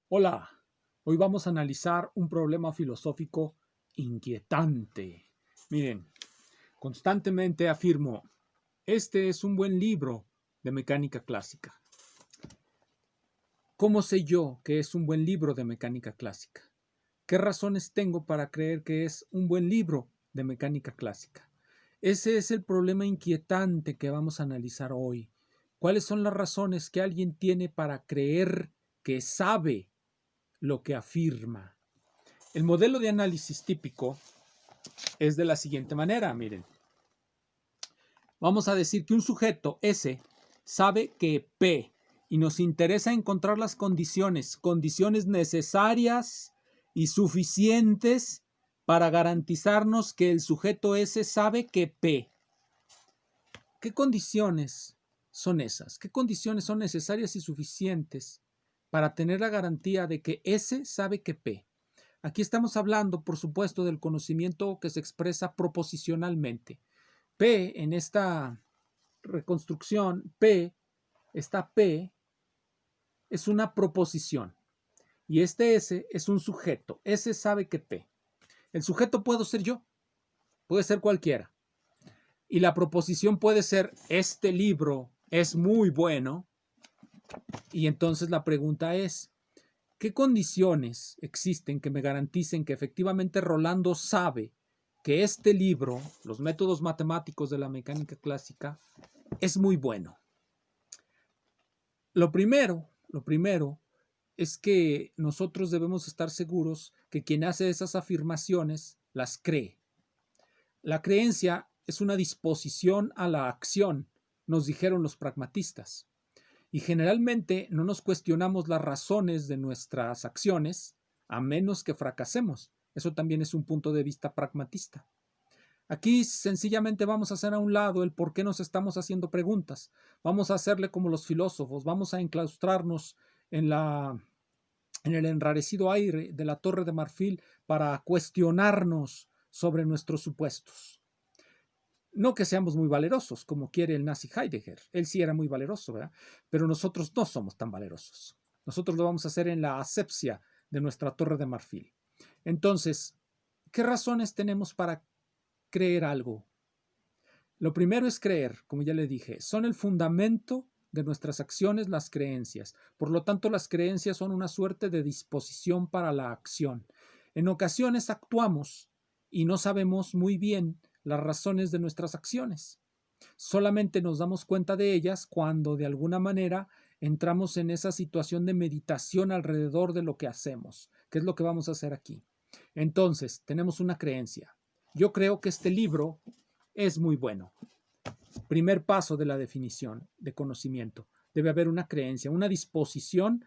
Hola, hoy vamos a analizar un problema filosófico inquietante. Miren, constantemente afirmo, este es un buen libro de mecánica clásica. ¿Cómo sé yo que es un buen libro de mecánica clásica? ¿Qué razones tengo para creer que es un buen libro de mecánica clásica? Ese es el problema inquietante que vamos a analizar hoy. ¿Cuáles son las razones que alguien tiene para creer que sabe lo que afirma? El modelo de análisis típico es de la siguiente manera, miren. Vamos a decir que un sujeto S sabe que P y nos interesa encontrar las condiciones necesarias y suficientes para garantizarnos que el sujeto S sabe que P. ¿Qué condiciones son esas? ¿Qué condiciones son necesarias y suficientes para tener la garantía de que S sabe que P? Aquí estamos hablando, por supuesto, del conocimiento que se expresa proposicionalmente. P, en esta reconstrucción, esta P es una proposición y este S es un sujeto. S sabe que P. El sujeto puedo ser yo, puede ser cualquiera. Y la proposición puede ser, este libro es muy bueno. Y entonces la pregunta es, ¿qué condiciones existen que me garanticen que efectivamente Rolando sabe que este libro, Los métodos matemáticos de la mecánica clásica, es muy bueno? Lo primero es que nosotros debemos estar seguros que quien hace esas afirmaciones las cree. La creencia es una disposición a la acción, nos dijeron los pragmatistas. Y generalmente no nos cuestionamos las razones de nuestras acciones a menos que fracasemos. Eso también es un punto de vista pragmatista. Aquí sencillamente vamos a hacer a un lado el por qué nos estamos haciendo preguntas. Vamos a hacerle como los filósofos, vamos a enclaustrarnos en, en el enrarecido aire de la Torre de Marfil para cuestionarnos sobre nuestros supuestos. No que seamos muy valerosos, como quiere el nazi Heidegger. Él sí era muy valeroso, ¿verdad? Pero nosotros no somos tan valerosos. Nosotros lo vamos a hacer en la asepsia de nuestra Torre de Marfil. Entonces, ¿qué razones tenemos para creer algo? Lo primero es creer, como ya le dije, son el fundamento de nuestras acciones las creencias. Por lo tanto, las creencias son una suerte de disposición para la acción. En ocasiones actuamos y no sabemos muy bien las razones de nuestras acciones. Solamente nos damos cuenta de ellas cuando de alguna manera entramos en esa situación de meditación alrededor de lo que hacemos, que es lo que vamos a hacer aquí. Entonces, tenemos una creencia. Yo creo que este libro es muy bueno. Primer paso de la definición de conocimiento. Debe haber una creencia, una disposición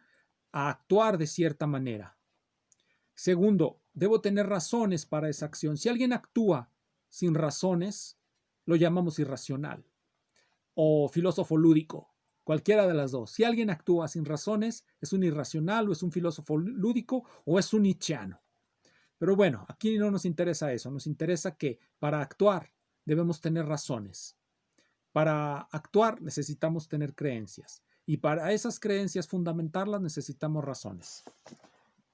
a actuar de cierta manera. Segundo, debo tener razones para esa acción. Si alguien actúa sin razones, lo llamamos irracional o filósofo lúdico, cualquiera de las dos. Si alguien actúa sin razones, es un irracional o es un filósofo lúdico o es un nietzscheano. Pero bueno, aquí no nos interesa eso, nos interesa que para actuar debemos tener razones. Para actuar necesitamos tener creencias y para esas creencias fundamentarlas necesitamos razones.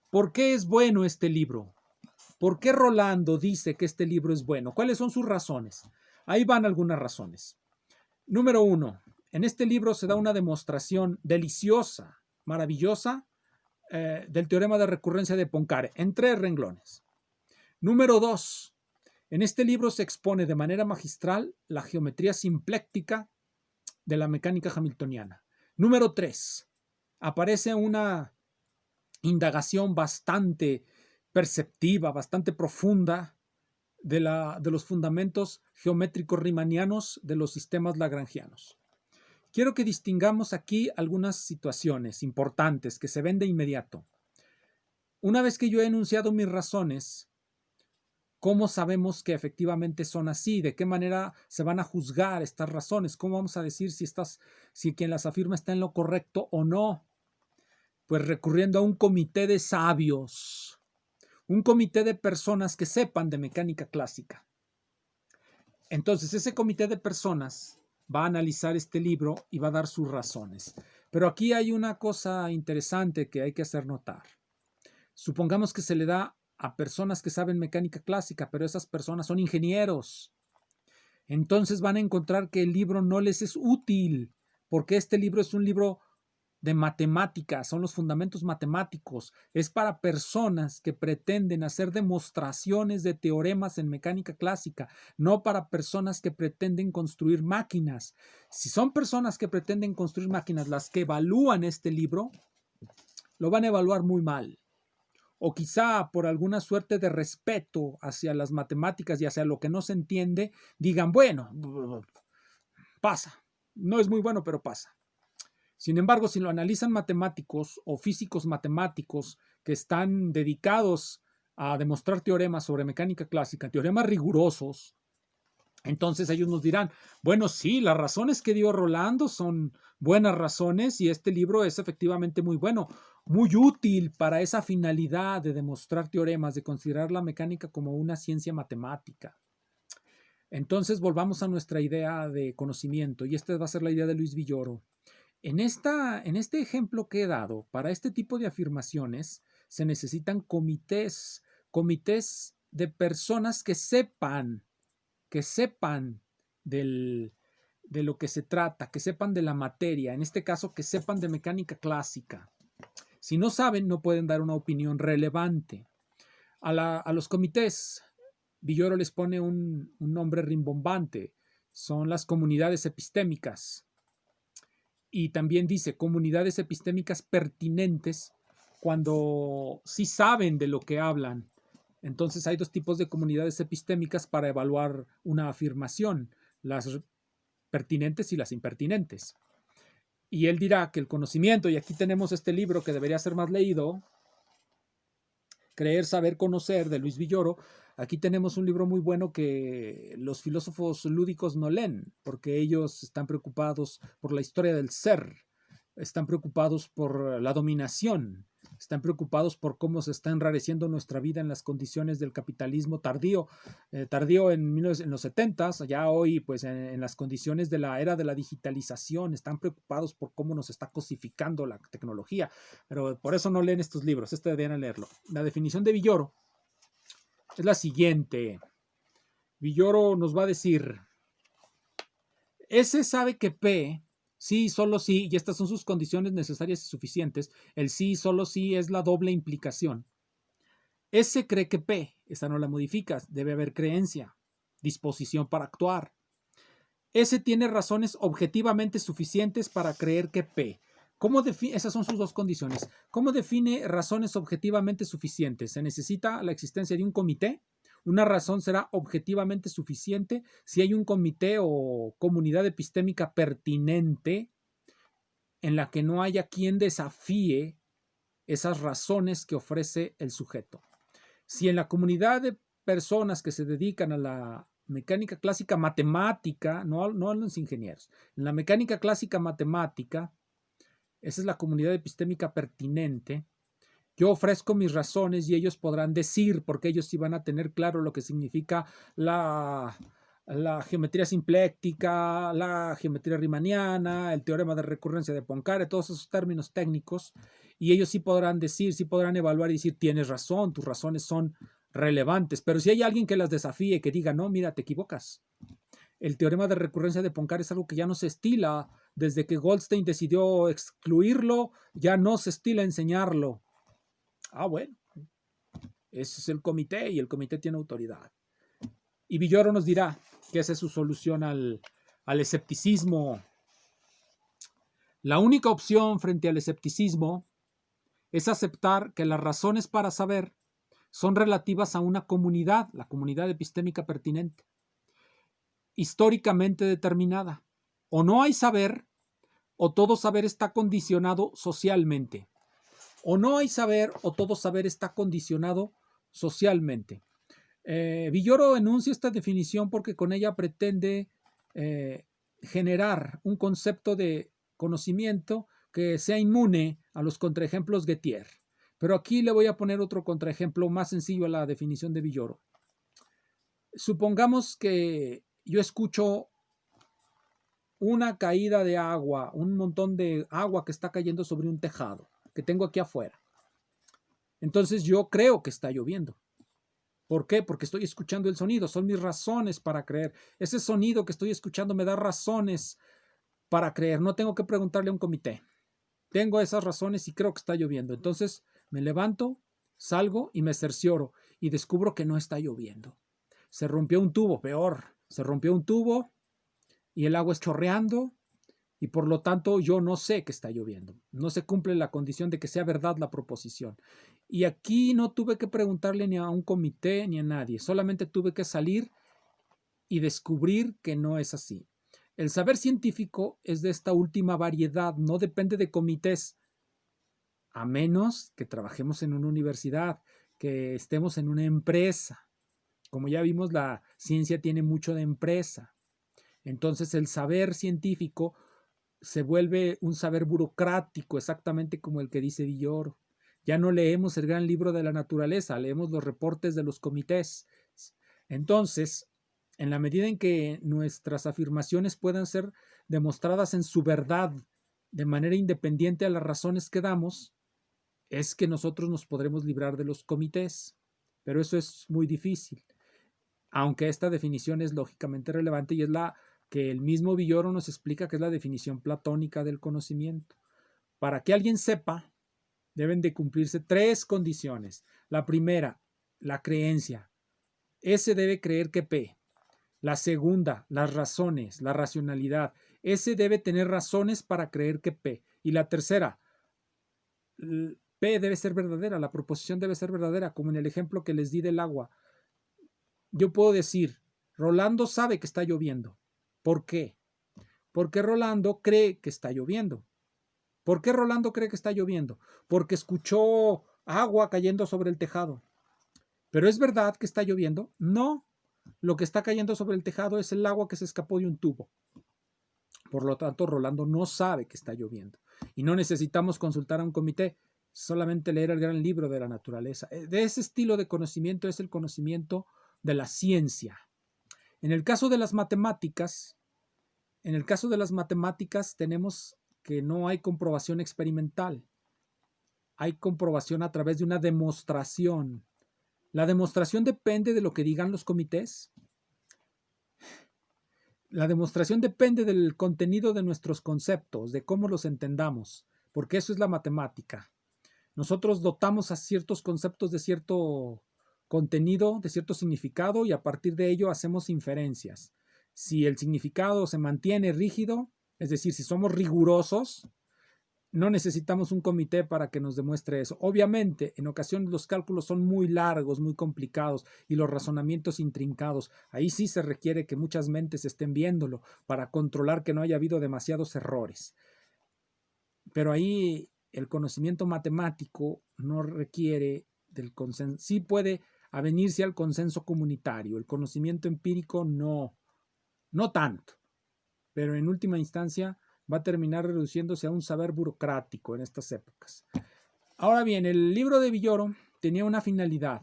¿Por qué es bueno este libro? ¿Por qué Rolando dice que este libro es bueno? ¿Cuáles son sus razones? Ahí van algunas razones. Número uno, en este libro se da una demostración deliciosa, maravillosa, del teorema de recurrencia de Poincare en 3 renglones. Número dos, en este libro se expone de manera magistral la geometría simpléctica de la mecánica hamiltoniana. Número 3, aparece una indagación bastante perceptiva, bastante profunda de los fundamentos geométricos riemannianos de los sistemas lagrangianos. Quiero que distingamos aquí algunas situaciones importantes que se ven de inmediato. Una vez que yo he enunciado mis razones, ¿cómo sabemos que efectivamente son así? ¿De qué manera se van a juzgar estas razones? ¿Cómo vamos a decir si quien las afirma está en lo correcto o no? Pues recurriendo a un comité de sabios, un comité de personas que sepan de mecánica clásica. Entonces, ese comité de personas va a analizar este libro y va a dar sus razones. Pero aquí hay una cosa interesante que hay que hacer notar. Supongamos que se le da a personas que saben mecánica clásica, pero esas personas son ingenieros. Entonces van a encontrar que el libro no les es útil, porque este libro es un libro de matemáticas, son los fundamentos matemáticos. Es para personas que pretenden hacer demostraciones de teoremas en mecánica clásica, no para personas que pretenden construir máquinas. Si son personas que pretenden construir máquinas las que evalúan este libro, lo van a evaluar muy mal. O quizá por alguna suerte de respeto hacia las matemáticas y hacia lo que no se entiende, digan, bueno, pasa. No es muy bueno, pero pasa. Sin embargo, si lo analizan matemáticos o físicos matemáticos que están dedicados a demostrar teoremas sobre mecánica clásica, teoremas rigurosos, entonces ellos nos dirán, bueno, sí, las razones que dio Rolando son buenas razones y este libro es efectivamente muy bueno, muy útil para esa finalidad de demostrar teoremas, de considerar la mecánica como una ciencia matemática. Entonces volvamos a nuestra idea de conocimiento y esta va a ser la idea de Luis Villoro. En este ejemplo que he dado, para este tipo de afirmaciones se necesitan comités de personas que sepan de lo que se trata, que sepan de la materia, en este caso que sepan de mecánica clásica. Si no saben, no pueden dar una opinión relevante. A los comités, Villoro les pone un nombre rimbombante, son las comunidades epistémicas. Y también dice comunidades epistémicas pertinentes cuando sí saben de lo que hablan. Entonces hay dos tipos de comunidades epistémicas para evaluar una afirmación, las pertinentes y las impertinentes. Y él dirá que el conocimiento, y aquí tenemos este libro que debería ser más leído, Creer, Saber, Conocer, de Luis Villoro. Aquí tenemos un libro muy bueno que los filósofos lúdicos no leen, porque ellos están preocupados por la historia del ser, están preocupados por la dominación, están preocupados por cómo se está enrareciendo nuestra vida en las condiciones del capitalismo tardío en los 70s, ya hoy pues en las condiciones de la era de la digitalización, están preocupados por cómo nos está cosificando la tecnología, pero por eso no leen estos libros, deberían leerlo. La definición de Villoro es la siguiente. Villoro nos va a decir, S sabe que P, sí, solo sí, y estas son sus condiciones necesarias y suficientes. El sí, solo sí es la doble implicación. S cree que P, esa no la modificas, debe haber creencia, disposición para actuar. S tiene razones objetivamente suficientes para creer que P. Esas son sus dos condiciones. ¿Cómo define razones objetivamente suficientes? Se necesita la existencia de un comité. Una razón será objetivamente suficiente si hay un comité o comunidad epistémica pertinente en la que no haya quien desafíe esas razones que ofrece el sujeto. Si en la comunidad de personas que se dedican a la mecánica clásica matemática, no a los ingenieros, en la mecánica clásica matemática, esa es la comunidad epistémica pertinente, yo ofrezco mis razones y ellos podrán decir, porque ellos sí van a tener claro lo que significa la geometría simpléctica, la geometría riemanniana, el teorema de recurrencia de Poincaré, todos esos términos técnicos, y ellos sí podrán decir, sí podrán evaluar y decir, tienes razón, tus razones son relevantes, pero si hay alguien que las desafíe, que diga, no, mira, te equivocas. El teorema de recurrencia de Poincaré es algo que ya no se estila, desde que Goldstein decidió excluirlo, ya no se estila enseñarlo. Bueno, ese es el comité y el comité tiene autoridad. Y Villoro nos dirá que esa es su solución al escepticismo. La única opción frente al escepticismo es aceptar que las razones para saber son relativas a una comunidad, la comunidad epistémica pertinente, históricamente determinada. O no hay saber, o todo saber está condicionado socialmente. O no hay saber, o todo saber está condicionado socialmente. Villoro enuncia esta definición porque con ella pretende generar un concepto de conocimiento que sea inmune a los contraejemplos Gettier. Pero aquí le voy a poner otro contraejemplo más sencillo a la definición de Villoro. Supongamos que yo escucho una caída de agua, un montón de agua que está cayendo sobre un tejado que tengo aquí afuera. Entonces yo creo que está lloviendo. ¿Por qué? Porque estoy escuchando el sonido. Son mis razones para creer. Ese sonido que estoy escuchando me da razones para creer. No tengo que preguntarle a un comité. Tengo esas razones y creo que está lloviendo. Entonces me levanto, salgo y me cercioro y descubro que no está lloviendo. Se rompió un tubo, peor. Se rompió un tubo y el agua es chorreando y por lo tanto yo no sé que está lloviendo. No se cumple la condición de que sea verdad la proposición. Y aquí no tuve que preguntarle ni a un comité ni a nadie. Solamente tuve que salir y descubrir que no es así. El saber científico es de esta última variedad, no depende de comités, a menos que trabajemos en una universidad, que estemos en una empresa. Como ya vimos, la ciencia tiene mucho de empresa. Entonces el saber científico se vuelve un saber burocrático, exactamente como el que dice Villoro. Ya no leemos el gran libro de la naturaleza, leemos los reportes de los comités. Entonces, en la medida en que nuestras afirmaciones puedan ser demostradas en su verdad de manera independiente a las razones que damos, es que nosotros nos podremos librar de los comités. Pero eso es muy difícil, aunque esta definición es lógicamente relevante y es la que el mismo Villoro nos explica, que es la definición platónica del conocimiento. Para que alguien sepa, deben de cumplirse 3 condiciones. La primera, la creencia. S debe creer que P. La segunda, las razones, la racionalidad. S debe tener razones para creer que P. Y la tercera, P debe ser verdadera, la proposición debe ser verdadera, como en el ejemplo que les di del agua. Yo puedo decir, Rolando sabe que está lloviendo. ¿Por qué? Porque Rolando cree que está lloviendo. ¿Por qué Rolando cree que está lloviendo? Porque escuchó agua cayendo sobre el tejado. ¿Pero es verdad que está lloviendo? No. Lo que está cayendo sobre el tejado es el agua que se escapó de un tubo. Por lo tanto, Rolando no sabe que está lloviendo. Y no necesitamos consultar a un comité, solamente leer el gran libro de la naturaleza. De ese estilo de conocimiento es el conocimiento de la ciencia. En el caso de las matemáticas, tenemos que no hay comprobación experimental. Hay comprobación a través de una demostración. La demostración depende de lo que digan los comités. La demostración depende del contenido de nuestros conceptos, de cómo los entendamos, porque eso es la matemática. Nosotros dotamos a ciertos conceptos de cierto contenido, de cierto significado, y a partir de ello hacemos inferencias. Si el significado se mantiene rígido, es decir, si somos rigurosos, no necesitamos un comité para que nos demuestre eso. Obviamente, en ocasiones los cálculos son muy largos, muy complicados y los razonamientos intrincados. Ahí sí se requiere que muchas mentes estén viéndolo para controlar que no haya habido demasiados errores. Pero ahí el conocimiento matemático no requiere del consenso. Sí puede avenirse al consenso comunitario. El conocimiento empírico no tanto. Pero en última instancia va a terminar reduciéndose a un saber burocrático en estas épocas. Ahora bien, el libro de Villoro tenía una finalidad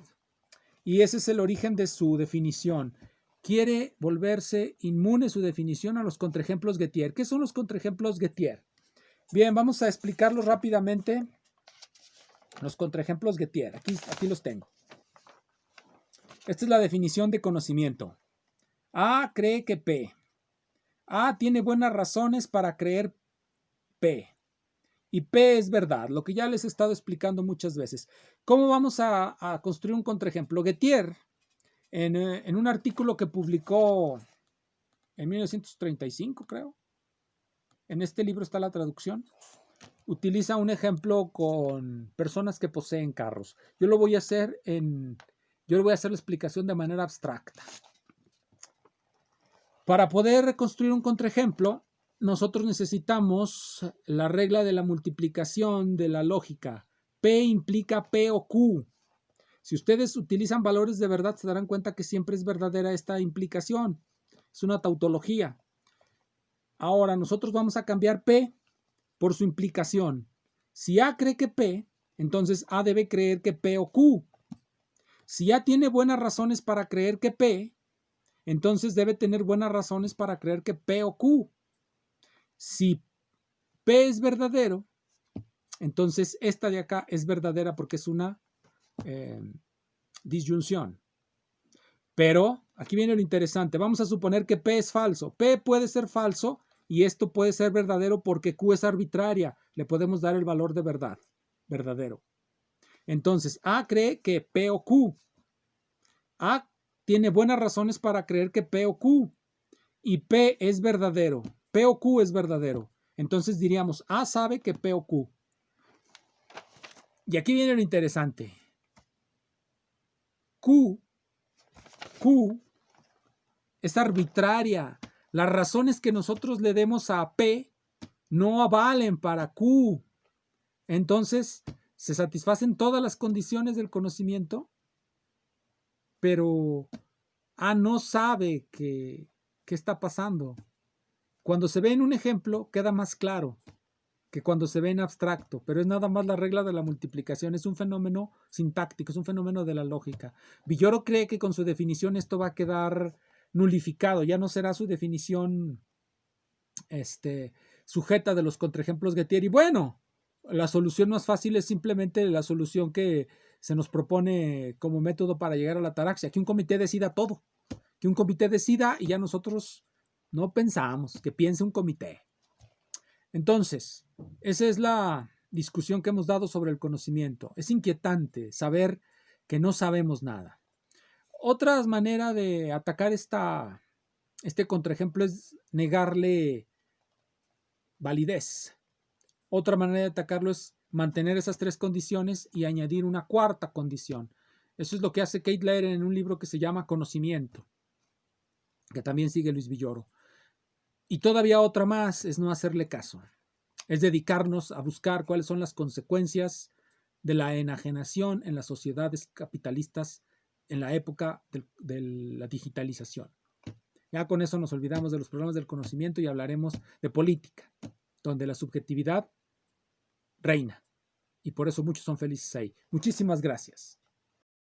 y ese es el origen de su definición. Quiere volverse inmune su definición a los contraejemplos Gettier. ¿Qué son los contraejemplos Gettier? Bien, vamos a explicarlos rápidamente. Los contraejemplos Gettier, aquí los tengo. Esta es la definición de conocimiento. A cree que P. A tiene buenas razones para creer P. Y P es verdad, lo que ya les he estado explicando muchas veces. ¿Cómo vamos a construir un contraejemplo? Gettier, en un artículo que publicó en 1935, creo, en este libro está la traducción, utiliza un ejemplo con personas que poseen carros. Yo le voy a hacer la explicación de manera abstracta. Para poder construir un contraejemplo, nosotros necesitamos la regla de la multiplicación de la lógica. P implica P o Q. Si ustedes utilizan valores de verdad, se darán cuenta que siempre es verdadera esta implicación. Es una tautología. Ahora, nosotros vamos a cambiar P por su implicación. Si A cree que P, entonces A debe creer que P o Q. Si A tiene buenas razones para creer que P, entonces debe tener buenas razones para creer que P o Q. Si P es verdadero, entonces esta de acá es verdadera porque es una disyunción. Pero aquí viene lo interesante. Vamos a suponer que P es falso. P puede ser falso y esto puede ser verdadero porque Q es arbitraria. Le podemos dar el valor de verdad, verdadero. Entonces, A cree que P o Q. A tiene buenas razones para creer que P o Q. Y P es verdadero. P o Q es verdadero. Entonces diríamos, A sabe que P o Q. Y aquí viene lo interesante. Q es arbitraria. Las razones que nosotros le demos a P no valen para Q. Entonces, se satisfacen todas las condiciones del conocimiento, pero A no sabe qué está pasando. Cuando se ve en un ejemplo, queda más claro que cuando se ve en abstracto, pero es nada más la regla de la multiplicación, es un fenómeno sintáctico, es un fenómeno de la lógica. Villoro cree que con su definición esto va a quedar nulificado, ya no será su definición sujeta de los contraejemplos Gettier. Y bueno, la solución más fácil es simplemente la solución que se nos propone como método para llegar a la ataraxia, que un comité decida todo, que un comité decida y ya nosotros no pensamos, que piense un comité. Entonces, esa es la discusión que hemos dado sobre el conocimiento. Es inquietante saber que no sabemos nada. Otra manera de atacar este contraejemplo es negarle validez. Otra manera de atacarlo es mantener esas tres condiciones y añadir una cuarta condición. Eso es lo que hace Kate Lerer en un libro que se llama Conocimiento, que también sigue Luis Villoro. Y todavía otra más es no hacerle caso. Es dedicarnos a buscar cuáles son las consecuencias de la enajenación en las sociedades capitalistas en la época de la digitalización. Ya con eso nos olvidamos de los problemas del conocimiento y hablaremos de política, donde la subjetividad reina. Y por eso muchos son felices ahí. Muchísimas gracias.